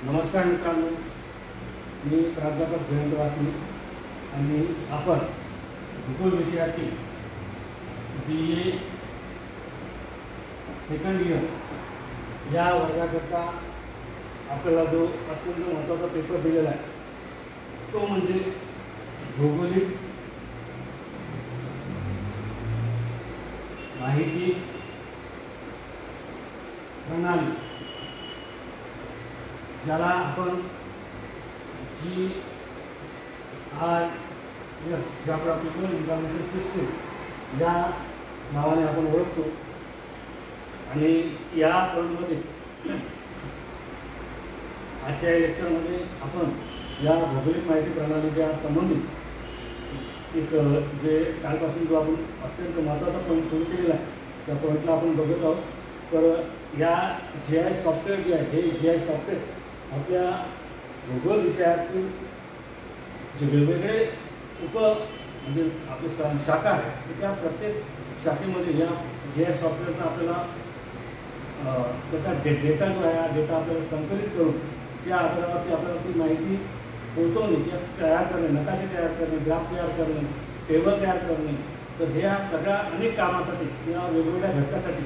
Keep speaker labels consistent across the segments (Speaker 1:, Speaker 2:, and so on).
Speaker 1: नमस्कार मित्रांनो, मी प्राध्यापक जयंत वासनी आणि आपण भूगोल विषयातील BA सेकंड इयर या वर्गाकरता आपल्याला जो अत्यंत महत्त्वाचा पेपर दिलेला आहे तो म्हणजे भौगोलिक माहिती प्रणाली, ज्याला आपण GIS जिओग्राफिकल इन्फॉर्मेशन सिस्टीम या नावाने आपण ओळखतो. आणि या पॉईंटमध्ये आजच्या लेक्चरमध्ये आपण या भौगोलिक माहिती प्रणालीच्या संबंधित एक जे कालपासून जो आपण अत्यंत महत्त्वाचा पॉईंट सुरू केलेला आहे त्या पॉईंटला आपण बघत आहोत. तर या GIS सॉफ्टवेअर जे आहे हे GIS सॉफ्टवेअर आपल्या भूगोल विषयातील जे वेगवेगळे म्हणजे आपले शाखा आहेत त्या प्रत्येक शाखेमध्ये या GIS सॉफ्टवेअरचा आपल्याला त्याचा डेटा जो आहे हा डेटा आपल्याला संकलित करून त्या आधारावरती आपल्याला ती माहिती पोहोचवणे, त्या तयार करणे, नकाशे तयार करणे, ग्राफ तयार करणे, टेबल तयार करणे. तर ह्या सगळ्या अनेक कामासाठी या वेगवेगळ्या घटकासाठी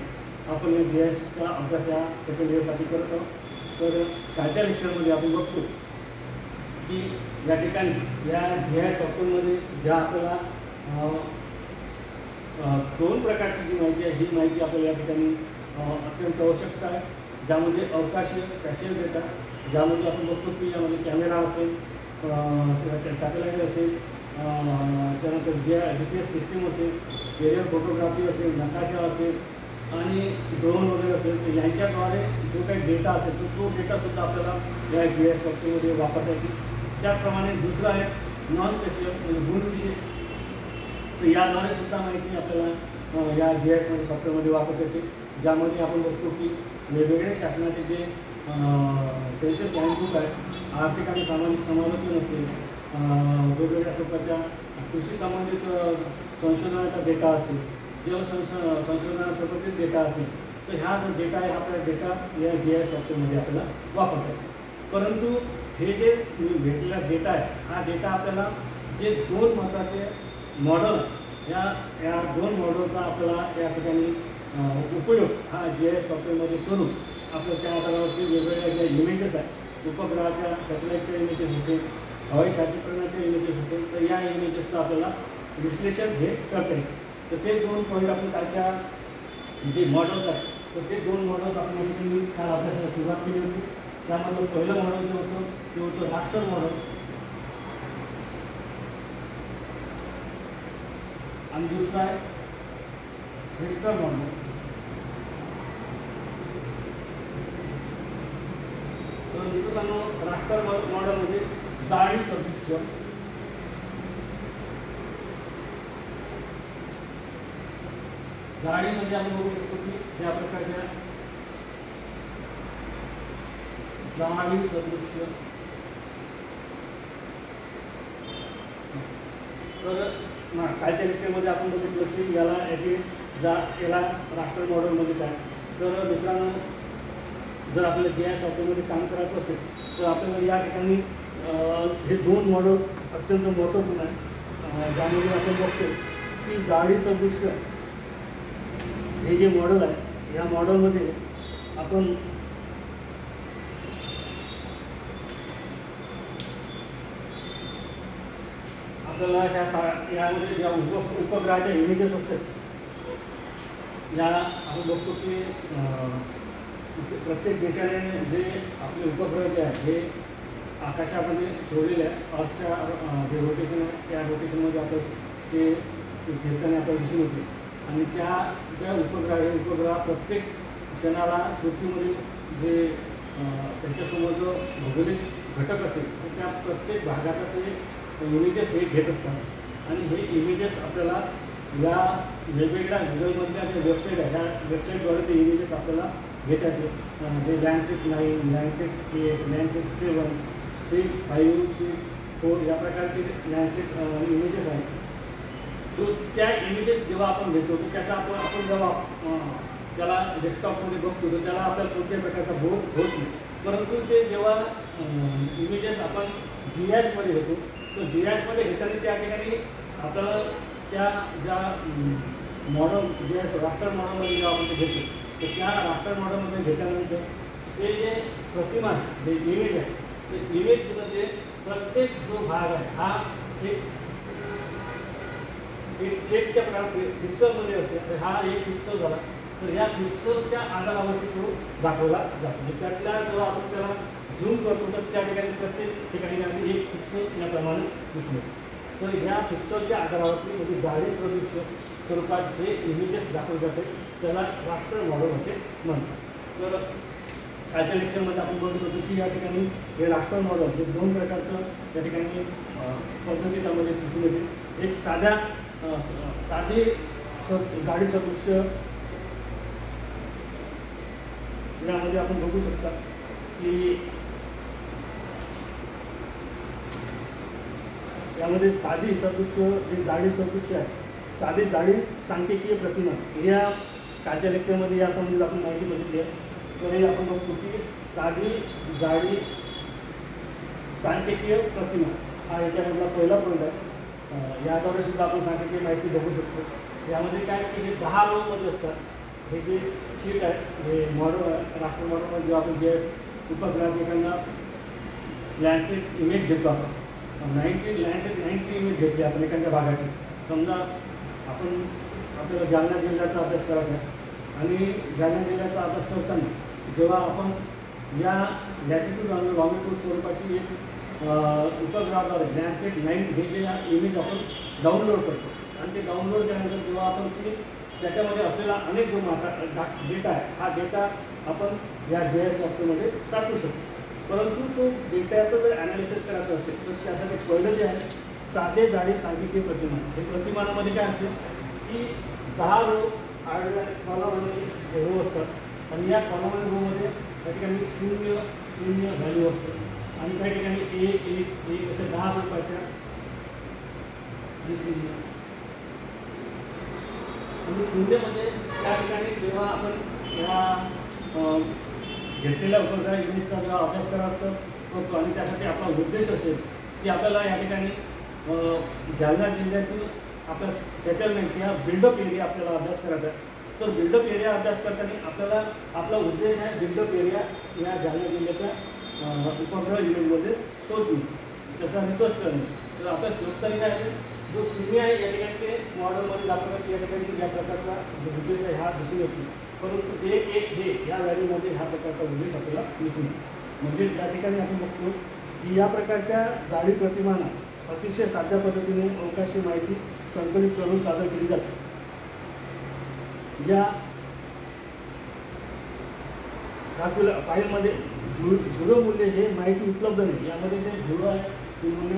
Speaker 1: आपण या GISचा अभ्यास या सेकंड इयरसाठी करत आहोत. तर कालच्या लेक्चरमध्ये आपण बघतो की या ठिकाणी या GIS सॉफ्टवेअरमध्ये ज्या आपल्याला दोन प्रकारची जी माहिती आहे ही माहिती आपल्याला या ठिकाणी अत्यंत आवश्यकता आहे. ज्यामध्ये अवकाशीय स्पॅशियल डेटा, ज्यामध्ये आपण बघतो की यामध्ये कॅमेरा असेल, सॅटेलाईट असेल, त्यानंतर GPS सिस्टीम असेल, एरियल फोटोग्राफी असेल, नकाशा असेल आणि ड्रोन वगैरे असेल. तर यांच्याद्वारे जो काही डेटा असेल तो डेटासुद्धा आपल्याला या GIS सॉफ्टवेअरमध्ये वापरता येते. त्याचप्रमाणे दुसरं आहे नॉन स्पेशल म्हणजे गुणविशेष. तर याद्वारे सुद्धा माहिती आपल्याला या GISमध्ये सॉफ्टवेअरमध्ये वापरता येते. ज्यामध्ये आपण बघतो की वेगवेगळे शासनाचे जे सेन्सस हँडबुक आहे, आर्थिक आणि सामाजिक समालोचन असेल, वेगवेगळ्या स्वतःच्या कृषी संबंधित संशोधनाचा डेटा असेल, संशोधनासंबंधित डेटा असेल, तर ह्या जो डेटा आहे आपला डेटा या GIS सॉफ्टवेअरमध्ये आपल्याला वापरता येतो. परंतु हे जे घेतलेला डेटा आहे हा डेटा आपल्याला जे दोन महत्त्वाचे मॉडेल या दोन मॉडेलचा आपल्याला या ठिकाणी उपयोग हा GIS सॉफ्टवेअरमध्ये करून आपल्या त्या आधारावरती वेगवेगळ्या ज्या इमेजेस आहेत, उपग्रहाच्या सॅटेलाईटच्या इमेजेस असेल, हवाई शास्त्रज्ञाच्या इमेजेस असेल, तर या इमेजेसचं आपल्याला विश्लेषण हे करता येईल. तर ते दोन पॉईंट आपण कालच्या जे मॉडेल्स आहेत तर ते दोन मॉडेल्स आपण या ठिकाणी काल अभ्यासाला सुरुवात केली होती. त्यामधलं पहिलं मॉडेल जे होतं ते होतं रास्टर मॉडेल आणि दुसरं आहे व्हेक्टर मॉडेल. तर मित्रांनो, रास्टर मॉडेल म्हणजे जाळी सदृश्य जाळी म्हणजे आपण बघू शकतो की या प्रकारच्या जाळी सदृश्य. तर कालच्या लेक्चरमध्ये आपण बघितलं की याला रास्टर मॉडेल म्हणजे काय. तर मित्रांनो, जर आपल्याला GIS सॉफ्टवेअरमध्ये काम करायचं असेल तर आपल्याला या ठिकाणी हे दोन मॉडेल अत्यंत महत्त्वपूर्ण आहे. ज्यामध्ये आपण बघतो की जाळी सदृश्य हे जे मॉडेल आहे या मॉडेलमध्ये आपण आपल्याला यामध्ये ज्या उपग्रहाच्या इमेजेस असतात या आपण बघतो की प्रत्येक देशाने जे आपले उपग्रह जे आहेत हे आकाशामध्ये सोडलेले आहे. अर्थच्या जे रोटेशन आहे त्या रोटेशनमध्ये आपलं ते फिरताना आपल्याला दिसून होते. आणि त्या ज्या उपग्रह प्रत्येक क्षणाला पृथ्वीमधील जे त्यांच्यासमोर जो भौगोलिक घटक असेल तर त्या प्रत्येक भागाचा ते इमेजेस हे घेत असतात. आणि हे इमेजेस आपल्याला या वेगवेगळ्या गुगलमधल्या ज्या वेबसाईट आहे ह्या वेबसाईटद्वारे ते इमेजेस आपल्याला घेता येते. जे लँडसेट 9, लँडसेट 8, लँडसेट 7, 6, 5, 6, 4 या प्रकारचे लँडसेट इमेजेस आहेत. तो त्या इमेजेस जेव्हा आपण घेतो तर त्याचा आपण जेव्हा त्याला डेस्कटॉपमध्ये बघतो तर त्याला आपल्याला कोणत्याही प्रकारचा बोध होत नाही. परंतु ते जेव्हा इमेजेस आपण GIS मध्ये घेतो, तर GIS मध्ये घेताना त्या ठिकाणी आपल्याला त्या ज्या मॉडल GIS रास्टर मॉडलमध्ये जेव्हा आपण ते घेतो, तर त्या रास्टर मॉडलमध्ये घेतल्यानंतर ते जे प्रतिमा आहे, जे इमेज आहे, ते इमेजमध्ये प्रत्येक जो भाग आहे हा एक चेकच्या प्रकारे पिक्सलमध्ये असते. तर हा एक पिक्सल झाला, तर या पिक्सलच्या आधारावरती तो दाखवला जातो. त्यातल्या जेव्हा आपण त्याला झूम करतो तर त्या ठिकाणी प्रत्येक ठिकाणी एक पिक्सल याप्रमाणे दिसून येतो. तर या पिक्सलच्या आधारावरती म्हणजे जाळी सदृश्य स्वरूपात जे इमेजेस दाखवले जाते त्याला रास्टर मॉडेल असे म्हणतात. तर आजच्या लेक्चरमध्ये आपण बघत होतो की या ठिकाणी हे रास्टर मॉडेल हे दोन प्रकारचं त्या ठिकाणी पद्धती त्यामध्ये दिसून येते. एक साधी जाळी सदृश्य यामध्ये आपण बघू शकता की यामध्ये साधी सदृश्य जे जाळी सदृश्य आहे, साधी जाळी सांख्यिकीय प्रतिमा या कालच्या लेक्चरमध्ये या संबंधित आपण माहिती बघितली आहे. तर हे आपण बघतो की साधी जाळी सांख्यिकीय प्रतिमा हा याच्यामधला पहिला पॉईंट आहे. याद्वारे सुद्धा आपण सांख्यिकीय माहिती बघू शकतो. यामध्ये काय की हे 10 रोमध्ये असतात. हे जे शीट आहे हे मॉडल राष्ट्र मॉडलमध्ये जेव्हा आपण GIS उपग्रहाची एखादा लँडस्केप इमेज घेतो, आपण लँडस्केप इमेज घेतली आपण एखाद्या भागाची. समजा आपण आपल्याला जालना जिल्ह्याचा अभ्यास करायचा आहे आणि जालना जिल्ह्याचा अभ्यास करताना जेव्हा आपण या लॅटिट्यूड आणि लॉंगिट्यूड स्वरूपाची एक उपग्रहाद्वारे लँडस्केप 9 हे जे इमेज आपण डाउनलोड करतो आणि ते डाउनलोड केल्यानंतर जेव्हा आपण ती त्याच्यामध्ये असलेला अनेक जो डेटा आहे हा डेटा आपण या GIS सॉफ्टवेअरमध्ये साठवू शकतो. परंतु तो डेटाचं जर ॲनालिसिस करायचं असेल तर त्यासाठी पहिलं जे आहे साधे जाळी सांख्यिकीय प्रतिमान. हे प्रतिमानामध्ये काय असते की 10 रो कॉलम आणि रो असतात आणि या कॉलम आणि रोमध्ये त्या ठिकाणी 0 व्हॅल्यू असते आणि काही ठिकाणी 1 असे 10 रुपयाच्या आणि 0 म्हणजे 0 त्या ठिकाणी जेव्हा आपण या घेतलेल्या उपग्रह इमेजचा जेव्हा अभ्यास करायचा करतो आणि त्यासाठी आपला उद्देश असेल की आपल्याला या ठिकाणी जालना जिल्ह्यातील आपला सेटलमेंट या बिल्डअप एरिया आपल्याला अभ्यास करायचा आहे. तर बिल्डअप एरिया अभ्यास करताना आपल्याला आपला उद्देश आहे बिल्डअप एरिया या जालना जिल्ह्याच्या उपग्रह इमेजमध्ये शोधणे, त्याचा रिसर्च करणे. तर आपल्या शोधताना काय आहे जो 0 आहे या ठिकाणी ते मॉडेलमध्ये दाखवतात या ठिकाणी या प्रकारचा जो उद्देश आहे हा दिसून येतो. परंतु 1 हे या व्हॅल्यूमध्ये ह्या प्रकारचा उद्देश आपल्याला दिसून येतो. म्हणजे त्या ठिकाणी आपण बघतो की या प्रकारच्या जाळी प्रतिमाना अतिशय साध्या पद्धतीने अवकाशी माहिती संकलित करून सादर केली जाते. या दाखवल्या फाईलमध्ये झिरो मूल्य हे माहिती उपलब्ध नाही. यामध्ये जे झिरो आहे ते मूल्य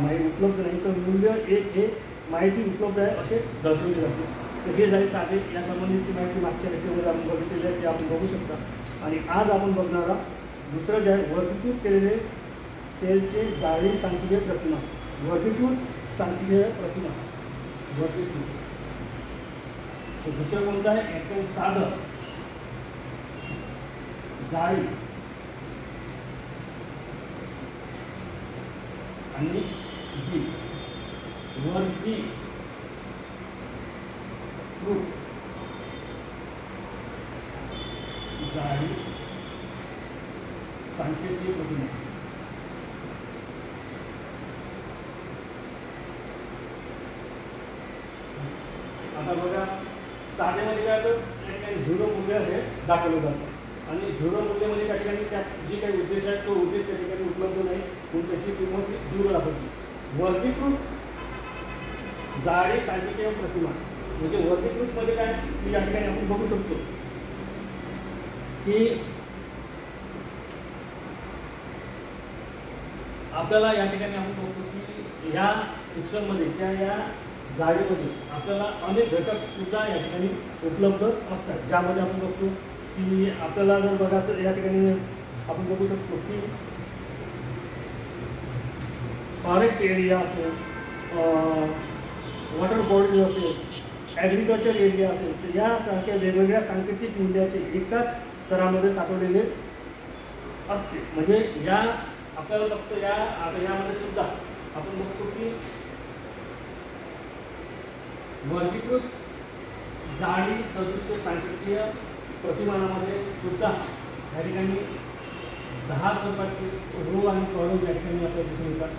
Speaker 1: माहिती उपलब्ध नाही, तर मूल्य 1 हे माहिती उपलब्ध आहे असे दर्शवले जाते. तर हे झाले साधे या संबंधीची माहिती मागच्या लेक्चरमध्ये आपण बघितलेली आहे, ते आपण बघू शकता. आणि आज आपण बघणारा दुसरं जे आहे वर्गीकृत केलेले सेलचे जाळी सांख्यिकीय प्रतिमा. वर्गीकृत सांख्यिकीय प्रतिमा वर्गीकृत. दुसरं कोणतं आहे एकदम साधं जाळी आणि वर्गीकृत जाळी सांख्यिकीय प्रतिमा. आता बघा साधेमध्ये काय होतं 0 मूल्य हे दाखवलं जातं आणि 0 मूल्यामध्ये त्या ठिकाणी त्या जी काही उद्देश आहे तो उद्देश त्या ठिकाणी उपलब्ध नाही म्हणून त्याची किंमत 0 दाखवली. वर्गीकृत जाळी सांख्यिकीय प्रतिमा म्हणजे वर्गीकृतमध्ये काय की या ठिकाणी आपण बघू शकतो की आपल्याला या ठिकाणी आपण बघतो की या पिक्चरमध्ये त्या या जाळीमध्ये आपल्याला अनेक घटक सुद्धा या ठिकाणी उपलब्ध असतात, ज्यामध्ये आपण बघतो की आपल्याला जर बघायचं या ठिकाणी आपण बघू शकतो की फॉरेस्ट एरिया असेल, वॉटर बॉडीज असेल, ॲग्रिकल्चर एरिया असेल, तर यासारख्या वेगवेगळ्या सांकेतिक मूल्याचे एकाच स्तरामध्ये साठवलेले असते. म्हणजे या आपल्याला फक्त आता यामध्ये सुद्धा आपण बघतो की वर्गीकृत जाडी सदृश्य सांख्यिकीय प्रतिमानामध्ये सुद्धा या ठिकाणी 10 स्वरूपाचे रो आणि कॉलम या ठिकाणी आपल्याला दिसून येतात.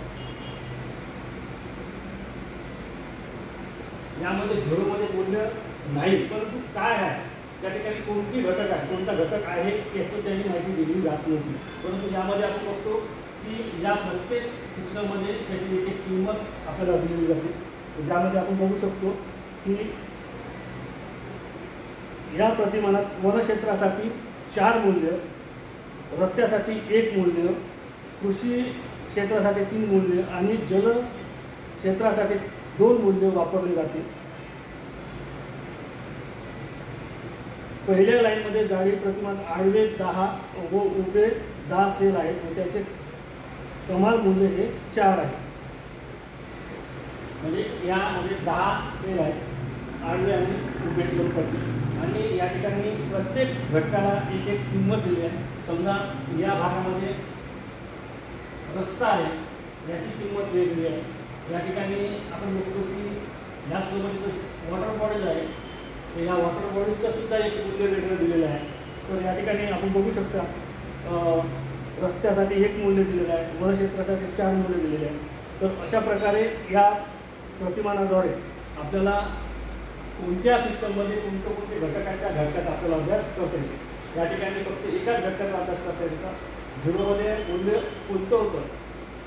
Speaker 1: यामध्ये झिरोमध्ये मूल्य नाही, परंतु काय आहे त्या ठिकाणी कोणती घटक आहे, कोणता घटक आहे याची त्यांनी माहिती दिली जात नव्हती. परंतु यामध्ये आपण बघतो की या प्रत्येक पिक्सलमध्ये त्याची एक एक किंमत आपल्याला दिली जाते. ज्यामध्ये आपण बघू शकतो की या प्रतिमानात वनक्षेत्रासाठी 4 मूल्य, रस्त्यासाठी 1 मूल्य, कृषी क्षेत्रासाठी 3 मूल्य आणि जल क्षेत्रासाठी 2 मूल्य वापरले जाते. पहिल्या लाईनमध्ये जाडी प्रतिमान आडवे 10 व उभे 10 सेल आहेत व त्याचे कमाल मूल्य हे 4 आहे. म्हणजे यामध्ये 10 सेल आहेत आडवे आणि उभे स्वरूपाचे आणि या ठिकाणी प्रत्येक घटकाला एक एक किंमत दिली आहे. समजा या भागामध्ये रस्ता आहे, याची किंमत वेगळी आहे. या ठिकाणी आपण बघतो की यासोबत वॉटर बॉडीज आहे, तर या वॉटर बॉडीजचं सुद्धा एक मूल्य वेगळं दिलेलं आहे. तर या ठिकाणी आपण बघू शकता रस्त्यासाठी 1 मूल्य दिलेलं आहे, वनक्षेत्रासाठी 4 मूल्य दिलेले आहे. तर अशा प्रकारे या प्रतिमानाद्वारे आपल्याला कोणत्या पिक्सलमध्ये कोणते घटक आहेत त्या घटकाचा आपल्याला अभ्यास करता येते. या ठिकाणी फक्त एकाच घटकाचा अभ्यास करता येतो. झिरोमध्ये मूल्य कोणतं होतं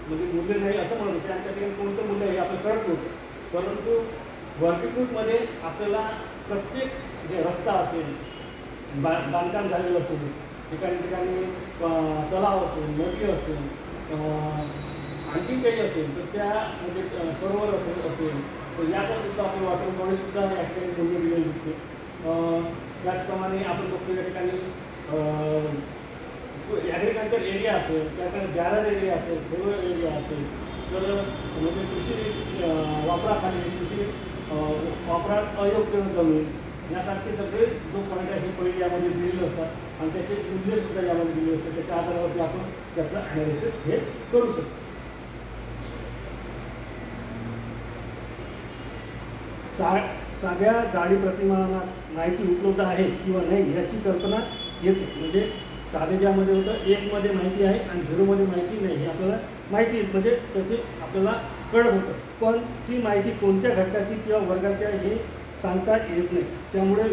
Speaker 1: म्हणजे मूल्य नाही असं म्हणत होते आणि त्या ठिकाणी कोणतं मूल्य हे आपल्याला कळत नव्हतं. परंतु वर्गीकृतमध्ये आपल्याला प्रत्येक जे रस्ता असेल, बांधकाम झालेलं असेल, ठिकाणी तलाव असेल, नदी असेल, आणखी काही असेल तर त्या म्हणजे सरोवर असेल तर याचा सुद्धा आपल्या वॉटर बॉडीसुद्धा या ठिकाणी मूल्य दिलेलं दिसते. त्याचप्रमाणे आपण बघतो या ठिकाणी ॲग्रिकल्चर एरिया असेल, त्याकडे गॅरर एरिया असेल, फेवर एरिया असेल, तर म्हणजे कृषी वापराखाली कृषी वापरात अयोग्य जमीन यासारखे सगळे जो पॉईंट आहे हे पॉईंट यामध्ये दिलेले असतात आणि त्याचे मूल्यसुद्धा यामध्ये दिलेले असतात. त्याच्या आधारावरती आपण त्याचं ॲनालिसिस हे करू शकतो. साध्या जाडी प्रतिमानात माहिती उपलब्ध आहे किंवा नाही याची कल्पना येते. म्हणजे साधे ज्यामध्ये होतं 1 मध्ये माहिती आहे आणि 0 मध्ये माहिती नाही हे आपल्याला माहिती म्हणजे त्याची आपल्याला कळत होतं. पण ती माहिती कोणत्या घटकाची किंवा वर्गाची आहे हे सांगता येत नाही. त्यामुळे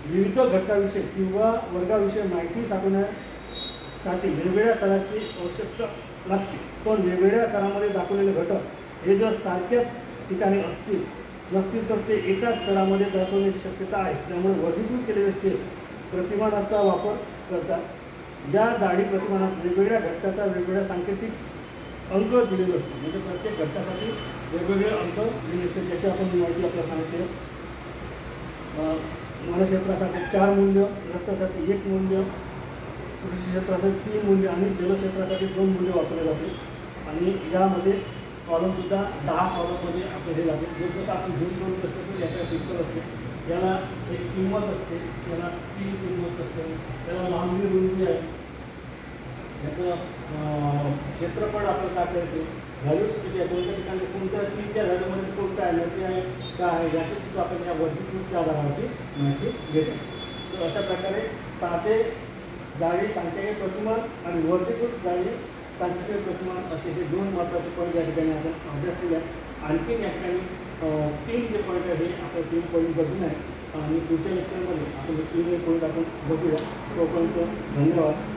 Speaker 1: विविध घटकाविषयी किंवा वर्गाविषयी माहिती साठवण्यासाठी वेगवेगळ्या तराची आवश्यकता लागते. पण वेगवेगळ्या तरामध्ये दाखवलेले घटक हे जर सारख्याच ठिकाणी नसतील तर ते एकाच स्तरामध्ये दाखवण्याची शक्यता आहे. त्यामुळे वर्गीकृत केलेले सेल प्रतिमानाचा वापर करतात. या जाडी प्रतिमानात वेगवेगळ्या घटकाचा वेगवेगळ्या सांकेतिक अंक दिलेले असतो. म्हणजे प्रत्येक घटकासाठी वेगवेगळे अंक दिले असते ज्याची आपण माहिती आपल्याला सांगितली. वनक्षेत्रासाठी 4 मूल्य, रस्त्यासाठी 1 मूल्य, कृषी क्षेत्रासाठी 3 मूल्य आणि जलक्षेत्रासाठी 2 मूल्य वापरले जाते. आणि यामध्ये कॉलमसुद्धा 10 कॉलममध्ये आपले हे जाते. जसं आपण झूम करून तसं याच्या पिक्सल असते, याला एक किंमत असते, याला 3 किंमत असते, त्याला लांबी रुंदी आहे, याचं क्षेत्रफळ आपल्याला टाकता येते, व्हॅल्यूज किती आहे, कोणत्या ठिकाणी कोणत्या 3च्या व्हॅल्यूमध्ये कोणतं आहे, नक्की आहे काय आहे याची सुद्धा आपण या वर्गीकृतच्या आधारावरती माहिती घेतो. तर अशा प्रकारे साधे जाडी सांख्यिकीय प्रतिमान आणि वर्गीकृत जाडी सांख्यिकीय प्रतिमान असे हे 2 महत्त्वाचे पॉईंट या ठिकाणी आपण अभ्यास केले आहे. आणखीन या ठिकाणी 3 जे पॉईंट आहे हे आपण 3 पॉईंट बघून आहे आणि पुढच्या लेक्चरमध्ये आपण हे 3 पॉईंट आपण बघूया. तोपर्यंत धन्यवाद.